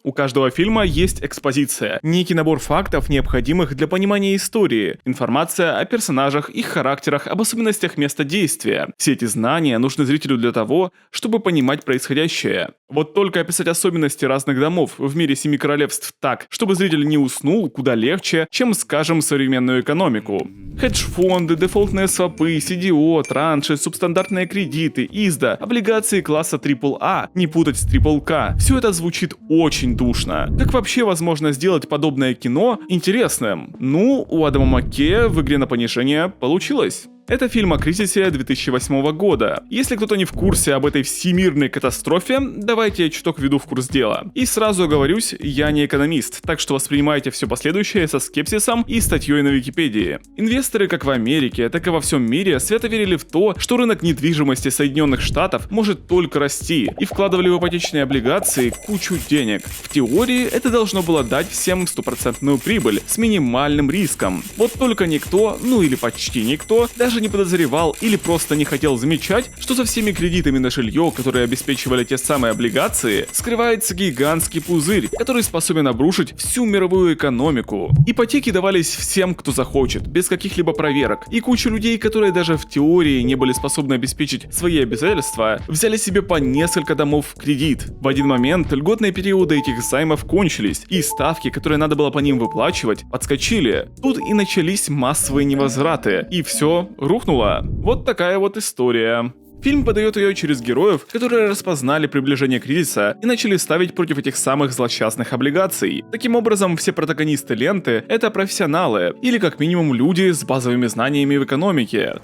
У каждого фильма есть экспозиция, некий набор фактов, необходимых для понимания истории, информация о персонажах, их характерах, об особенностях места действия. Все эти знания нужны зрителю для того, чтобы понимать происходящее. Вот только описать особенности разных домов в мире Семи Королевств так, чтобы зритель не уснул, куда легче, чем, скажем, современную экономику. Хедж-фонды, дефолтные свопы, CDO, транши, субстандартные кредиты, ИСДА, облигации класса AAA, не путать с КК. Все это звучит очень душно. Как вообще возможно сделать подобное кино интересным? Ну, у Адама Маккея в «Игре на понижение» получилось. Это фильм о кризисе 2008 года. Если кто-то не в курсе об этой всемирной катастрофе, давайте я чуток введу в курс дела. И сразу оговорюсь, я не экономист, так что воспринимайте все последующее со скепсисом и статьей на Википедии. Инвесторы как в Америке, так и во всем мире свято верили в то, что рынок недвижимости Соединенных Штатов может только расти, и вкладывали в ипотечные облигации кучу денег. В теории это должно было дать всем стопроцентную прибыль с минимальным риском. Вот только никто, ну или почти никто, даже не подозревал или просто не хотел замечать, что за всеми кредитами на жилье, которые обеспечивали те самые облигации, скрывается гигантский пузырь, который способен обрушить всю мировую экономику. Ипотеки давались всем, кто захочет, без каких-либо проверок, и куча людей, которые даже в теории не были способны обеспечить свои обязательства, взяли себе по несколько домов в кредит. В один момент льготные периоды этих займов кончились, и ставки, которые надо было по ним выплачивать, подскочили. Тут и начались массовые невозвраты, и все рухнуло. Вот такая вот история. Фильм подает ее через героев, которые распознали приближение кризиса и начали ставить против этих самых злосчастных облигаций. Таким образом, все протагонисты ленты — это профессионалы, или как минимум люди с базовыми знаниями в экономике.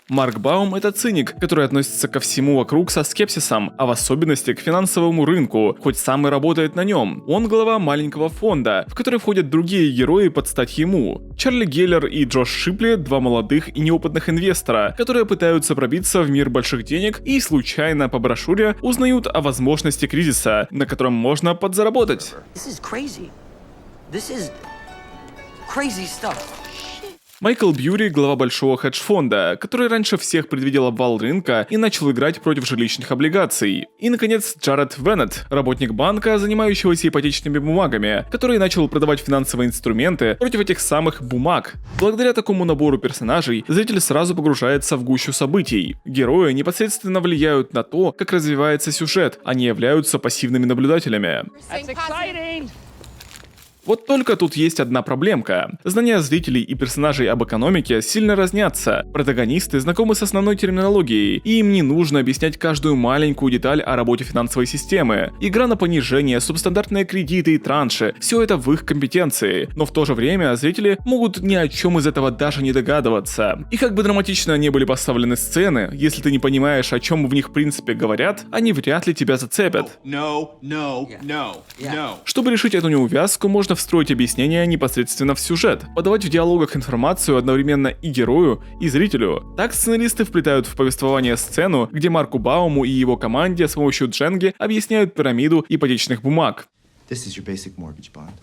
Марк Баум — это циник, который относится ко всему вокруг со скепсисом, а в особенности к финансовому рынку, хоть сам и работает на нем. Он глава маленького фонда, в который входят другие герои под стать ему. Чарли Геллер и Джош Шипли — два молодых и неопытных инвестора, которые пытаются пробиться в мир больших денег и случайно по брошюре узнают о возможности кризиса, на котором можно подзаработать. Майкл Бьюри — глава большого хедж-фонда, который раньше всех предвидел обвал рынка и начал играть против жилищных облигаций. И, наконец, Джаред Веннет — работник банка, занимающегося ипотечными бумагами, который начал продавать финансовые инструменты против этих самых бумаг. Благодаря такому набору персонажей зритель сразу погружается в гущу событий. Герои непосредственно влияют на то, как развивается сюжет, а не являются пассивными наблюдателями. Вот только тут есть одна проблемка. Знания зрителей и персонажей об экономике сильно разнятся. Протагонисты знакомы с основной терминологией, и им не нужно объяснять каждую маленькую деталь о работе финансовой системы. Игра на понижение, субстандартные кредиты и транши — все это в их компетенции. Но в то же время зрители могут ни о чем из этого даже не догадываться. И как бы драматично не были поставлены сцены, если ты не понимаешь, о чем в них в принципе говорят, они вряд ли тебя зацепят. Чтобы решить эту неувязку, можно встроить объяснение непосредственно в сюжет, подавать в диалогах информацию одновременно и герою, и зрителю. Так сценаристы вплетают в повествование сцену, где Марку Бауму и его команде с помощью Дженги объясняют пирамиду ипотечных бумаг.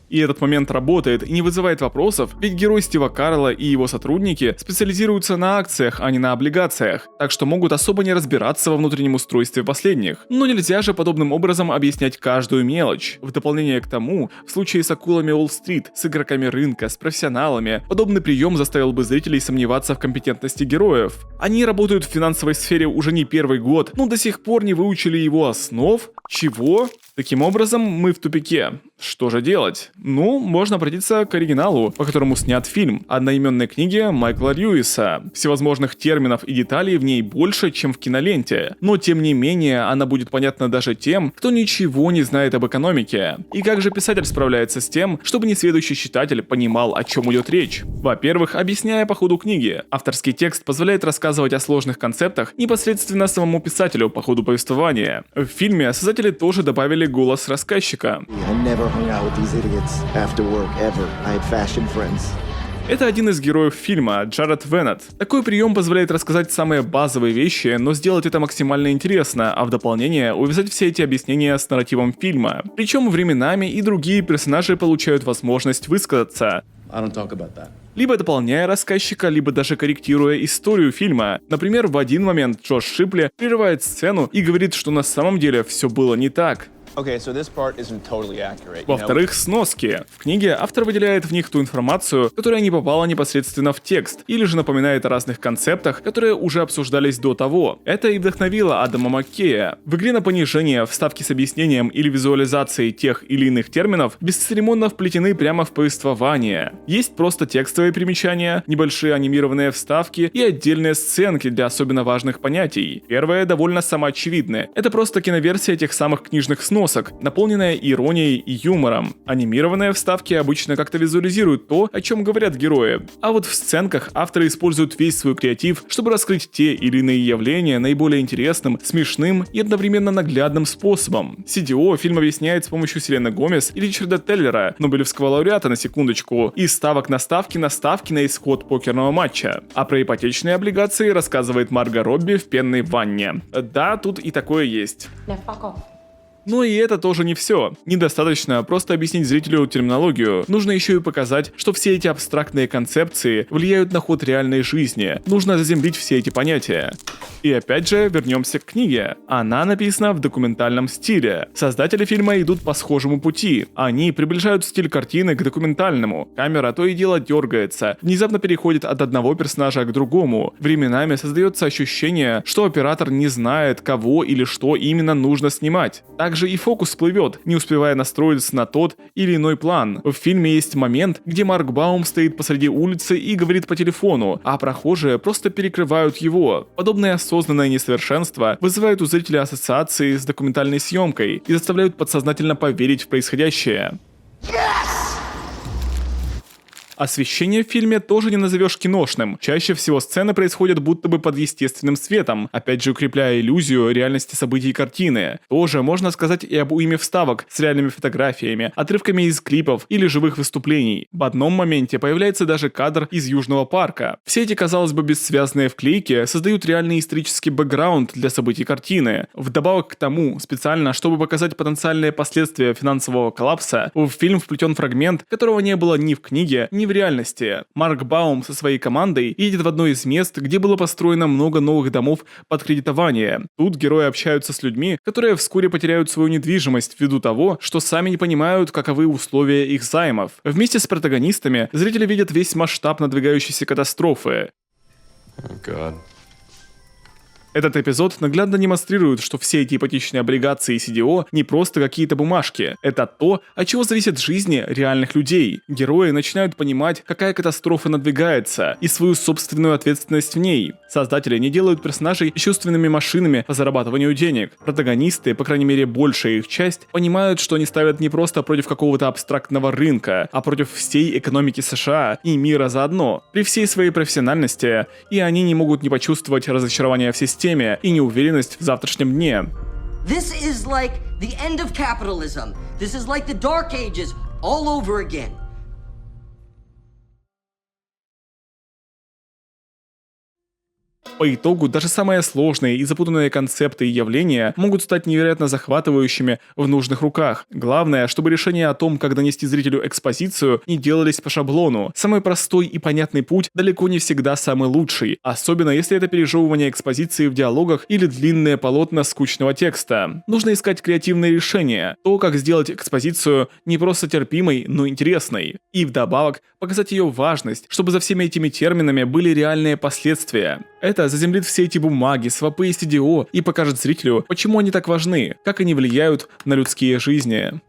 И этот момент работает и не вызывает вопросов, ведь герой Стива Карелла и его сотрудники специализируются на акциях, а не на облигациях, так что могут особо не разбираться во внутреннем устройстве последних. Но нельзя же подобным образом объяснять каждую мелочь. В дополнение к тому, в случае с акулами Уолл-стрит, с игроками рынка, с профессионалами, подобный прием заставил бы зрителей сомневаться в компетентности героев. Они работают в финансовой сфере уже не первый год, но до сих пор не выучили его основ. Чего? Таким образом, мы в тупике. Что же делать? Ну, можно обратиться к оригиналу, по которому снят фильм, одноименной книге Майкла Льюиса. Всевозможных терминов и деталей в ней больше, чем в киноленте. Но тем не менее, она будет понятна даже тем, кто ничего не знает об экономике. И как же писатель справляется с тем, чтобы несведущий читатель понимал, о чем идет речь? Во-первых, объясняя по ходу книги. Авторский текст позволяет рассказывать о сложных концептах непосредственно самому писателю по ходу повествования. В фильме создатели тоже добавили голос рассказчика. Это один из героев фильма, Джаред Веннет. Такой прием позволяет рассказать самые базовые вещи, но сделать это максимально интересно, а в дополнение увязать все эти объяснения с нарративом фильма. Причем временами и другие персонажи получают возможность высказаться. Либо дополняя рассказчика, либо даже корректируя историю фильма. Например, в один момент Джош Шипли прерывает сцену и говорит, что на самом деле все было не так. Во-вторых, сноски. В книге автор выделяет в них ту информацию, которая не попала непосредственно в текст, или же напоминает о разных концептах, которые уже обсуждались до того. Это и вдохновило Адама Маккея. В игре на понижение вставки с объяснением или визуализацией тех или иных терминов бесцеремонно вплетены прямо в повествование. Есть просто текстовые примечания, небольшие анимированные вставки и отдельные сценки для особенно важных понятий. Первое довольно самоочевидное. Это просто киноверсия тех самых книжных сносок, наполненная иронией и юмором. Анимированные вставки обычно как-то визуализируют то, о чем говорят герои. А вот в сценках авторы используют весь свой креатив, чтобы раскрыть те или иные явления наиболее интересным, смешным и одновременно наглядным способом. CDO фильм объясняет с помощью Селены Гомес и Ричарда Теллера, нобелевского лауреата на секундочку, и ставок на ставки на исход покерного матча. А про ипотечные облигации рассказывает Марго Робби в «Пенной ванне». Да, тут и такое есть. Но и это тоже не все. Недостаточно просто объяснить зрителю терминологию. Нужно еще и показать, что все эти абстрактные концепции влияют на ход реальной жизни. Нужно заземлить все эти понятия. И опять же, вернемся к книге. Она написана в документальном стиле. Создатели фильма идут по схожему пути. Они приближают стиль картины к документальному. Камера то и дело дергается, внезапно переходит от одного персонажа к другому. Временами создается ощущение, что оператор не знает, кого или что именно нужно снимать. Также и фокус плывет, не успевая настроиться на тот или иной план. В фильме есть момент, где Марк Баум стоит посреди улицы и говорит по телефону, а прохожие просто перекрывают его. Подобное осознанное несовершенство вызывает у зрителя ассоциации с документальной съемкой и заставляют подсознательно поверить в происходящее. Освещение в фильме тоже не назовешь киношным. Чаще всего сцены происходят будто бы под естественным светом, опять же укрепляя иллюзию реальности событий картины. Тоже можно сказать и об уйме вставок с реальными фотографиями, отрывками из клипов или живых выступлений. В одном моменте появляется даже кадр из Южного парка. Все эти, казалось бы, бессвязные вклейки создают реальный исторический бэкграунд для событий картины. Вдобавок к тому, специально, чтобы показать потенциальные последствия финансового коллапса, в фильм вплетен фрагмент, которого не было ни в книге, ни в реальности. Марк Баум со своей командой едет в одно из мест, где было построено много новых домов под кредитование. Тут герои общаются с людьми, которые вскоре потеряют свою недвижимость ввиду того, что сами не понимают, каковы условия их займов. Вместе с протагонистами зрители видят весь масштаб надвигающейся катастрофы. Этот эпизод наглядно демонстрирует, что все эти ипотечные облигации CDO не просто какие-то бумажки. Это то, от чего зависит жизни реальных людей. Герои начинают понимать, какая катастрофа надвигается, и свою собственную ответственность в ней. Создатели не делают персонажей чувственными машинами по зарабатыванию денег. Протагонисты, по крайней мере большая их часть, понимают, что они ставят не просто против какого-то абстрактного рынка, а против всей экономики США и мира заодно. При всей своей профессиональности, и они не могут не почувствовать разочарование в системе и неуверенность в завтрашнем дне. This is like the end of capitalism. This is like the Dark Ages all over again. По итогу, даже самые сложные и запутанные концепты и явления могут стать невероятно захватывающими в нужных руках. Главное, чтобы решения о том, как донести зрителю экспозицию, не делались по шаблону. Самый простой и понятный путь далеко не всегда самый лучший, особенно если это пережевывание экспозиции в диалогах или длинные полотна скучного текста. Нужно искать креативные решения, то, как сделать экспозицию не просто терпимой, но интересной. И вдобавок показать ее важность, чтобы за всеми этими терминами были реальные последствия. Это заземлит все эти бумаги, свопы и CDO и покажет зрителю, почему они так важны, как они влияют на людские жизни.